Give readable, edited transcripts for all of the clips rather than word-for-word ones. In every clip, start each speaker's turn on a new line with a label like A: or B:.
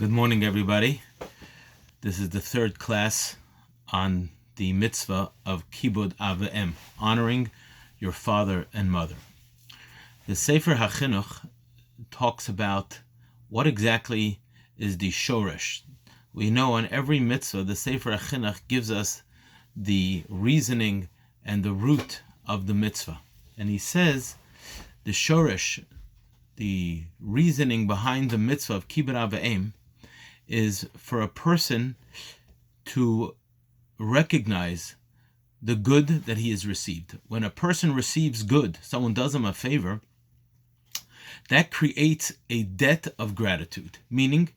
A: Good morning, everybody. This is the third class on the mitzvah of Kibud Av V'Em, honoring your father and mother. The Sefer HaChinuch talks about what exactly is the shoresh. We know on every mitzvah, the Sefer HaChinuch gives us the reasoning and the root of the mitzvah. And he says the shoresh, the reasoning behind the mitzvah of Kibud Av V'Em, is for a person to recognize the good that he has received. When a person receives good, someone does him a favor, that creates a debt of gratitude. Meaning,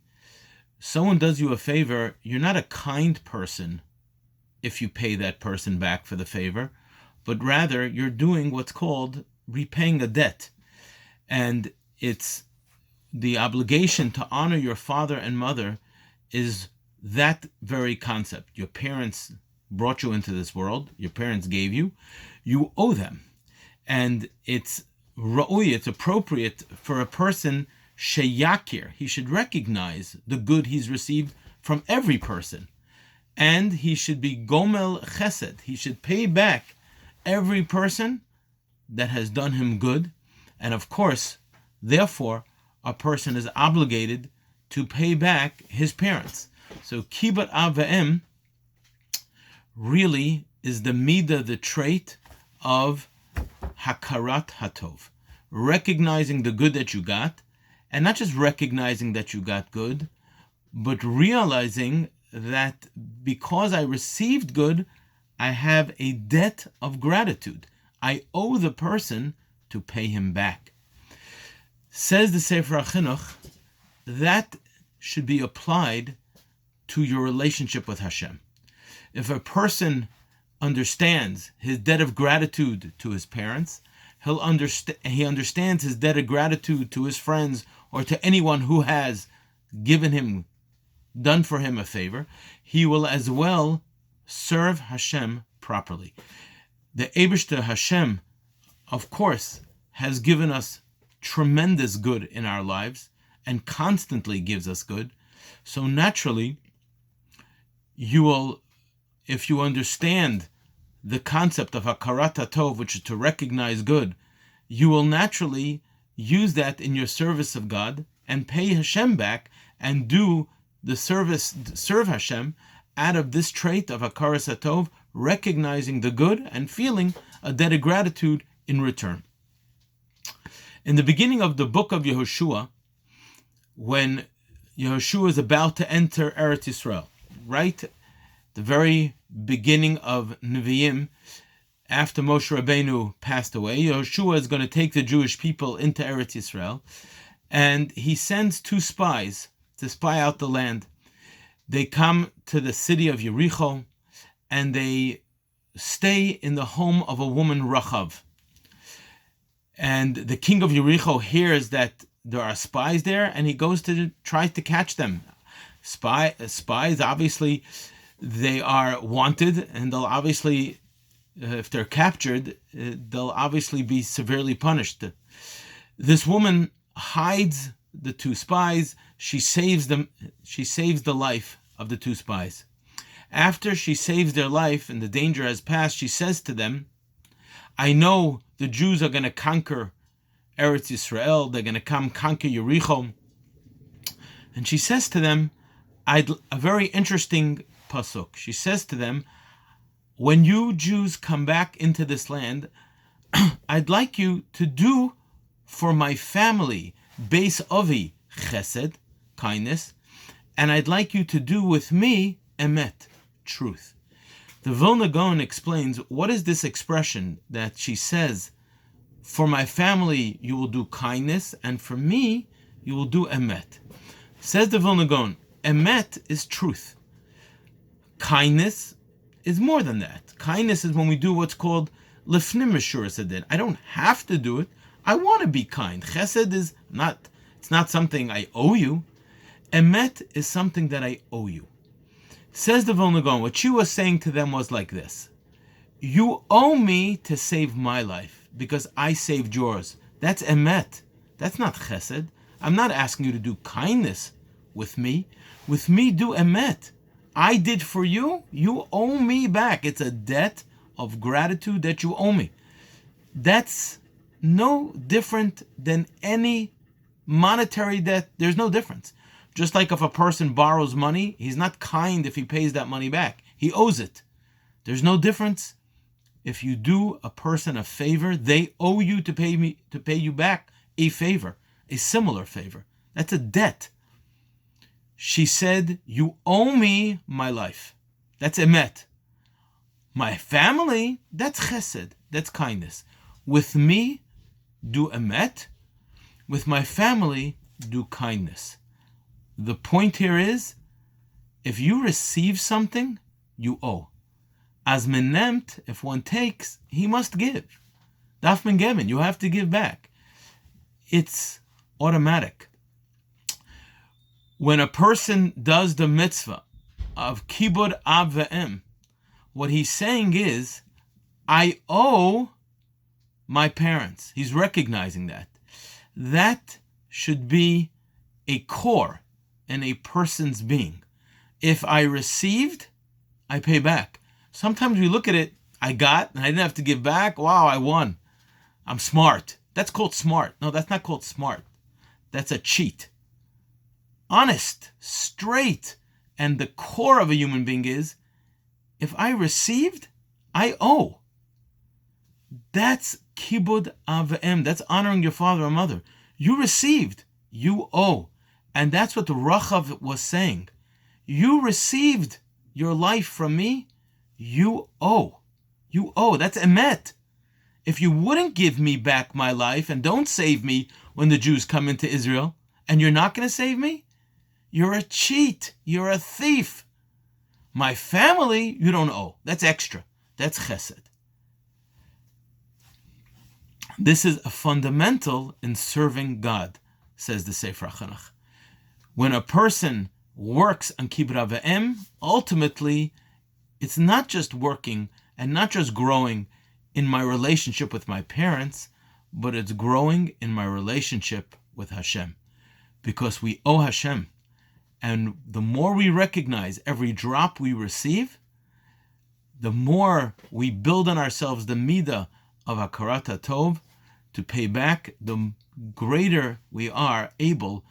A: someone does you a favor, you're not a kind person if you pay that person back for the favor, but rather you're doing what's called repaying a debt. And it's the obligation to honor your father and mother is that very concept. Your parents brought you into this world. Your parents gave you. You owe them. And it's ra'ui, it's appropriate for a person, sheyakir. He should recognize the good he's received from every person. And he should be gomel chesed. He should pay back every person that has done him good. And of course, therefore, a person is obligated to pay back his parents. So Kibud Av V'Em really is the midah, the trait of hakarat hatov, recognizing the good that you got, and not just recognizing that you got good, but realizing that because I received good, I have a debt of gratitude. I owe the person to pay him back. Says the Sefer HaChinuch, that should be applied to your relationship with Hashem. If a person understands his debt of gratitude to his parents, he understands his debt of gratitude to his friends or to anyone who has done for him a favor, he will as well serve Hashem properly. The Eibishter Hashem, of course, has given us tremendous good in our lives and constantly gives us good. So naturally, you will, if you understand the concept of hakarat hatov, which is to recognize good, you will naturally use that in your service of God and pay Hashem back and do the service, serve Hashem out of this trait of hakarat hatov, recognizing the good and feeling a debt of gratitude in return. In the beginning of the book of Yehoshua, when Yehoshua is about to enter Eretz Yisrael, right, the very beginning of Nevi'im, after Moshe Rabbeinu passed away, Yehoshua is going to take the Jewish people into Eretz Yisrael, and he sends two spies to spy out the land. They come to the city of Yericho, and they stay in the home of a woman, Rachav. And the king of Yericho hears that there are spies there, and he goes to try to catch them. Spies, obviously, they are wanted, and they'll obviously, if they're captured, they'll obviously be severely punished. This woman hides the two spies. She saves them. She saves the life of the two spies. After she saves their life and the danger has passed, she says to them, I know the Jews are going to conquer Eretz Yisrael. They're going to come conquer Yericho. And she says to them, a very interesting pasuk. She says to them, when you Jews come back into this land, I'd like you to do for my family, Beis Avi, chesed, kindness, and I'd like you to do with me, emet, truth. The Vilna Gaon explains, what is this expression that she says, for my family you will do kindness, and for me you will do emet. Says the Vilna Gaon, emet is truth. Kindness is more than that. Kindness is when we do what's called lefnim meshuras hadin. I don't have to do it. I want to be kind. Chesed is not, it's not something I owe you. Emet is something that I owe you. Says the Vilna Gaon, what she was saying to them was like this. You owe me to save my life because I saved yours. That's emet. That's not chesed. I'm not asking you to do kindness with me. With me do emet. I did for you, you owe me back. It's a debt of gratitude that you owe me. That's no different than any monetary debt. There's no difference. Just like if a person borrows money, he's not kind if he pays that money back. He owes it. There's no difference. If you do a person a favor, they owe you to pay you back a favor, a similar favor. That's a debt. She said, you owe me my life. That's emet. My family, that's chesed. That's kindness. With me, do emet. With my family, do kindness. The point here is, if you receive something, you owe. As menemt, if one takes, he must give. Daf men geben, you have to give back. It's automatic. When a person does the mitzvah of kibud ab ve'em, what he's saying is, I owe my parents. He's recognizing that. That should be a core in a person's being. If I received, I pay back. Sometimes we look at it, I got, and I didn't have to give back. Wow, I won. I'm smart. That's called smart. No, that's not called smart. That's a cheat. Honest, straight. And the core of a human being is, if I received, I owe. That's kibud avim. That's honoring your father or mother. You received, you owe. And that's what the Rachav was saying. You received your life from me, you owe. You owe. That's emet. If you wouldn't give me back my life and don't save me when the Jews come into Israel, and you're not going to save me, you're a cheat. You're a thief. My family, you don't owe. That's extra. That's chesed. This is a fundamental in serving God, says the Sefer HaChanach. When a person works on Kibud Avim, ultimately, it's not just working and not just growing in my relationship with my parents, but it's growing in my relationship with Hashem. Because we owe Hashem. And the more we recognize every drop we receive, the more we build on ourselves the midah of Hakarat HaTov to pay back, the greater we are able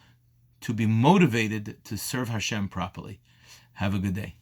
A: to be motivated to serve Hashem properly. Have a good day.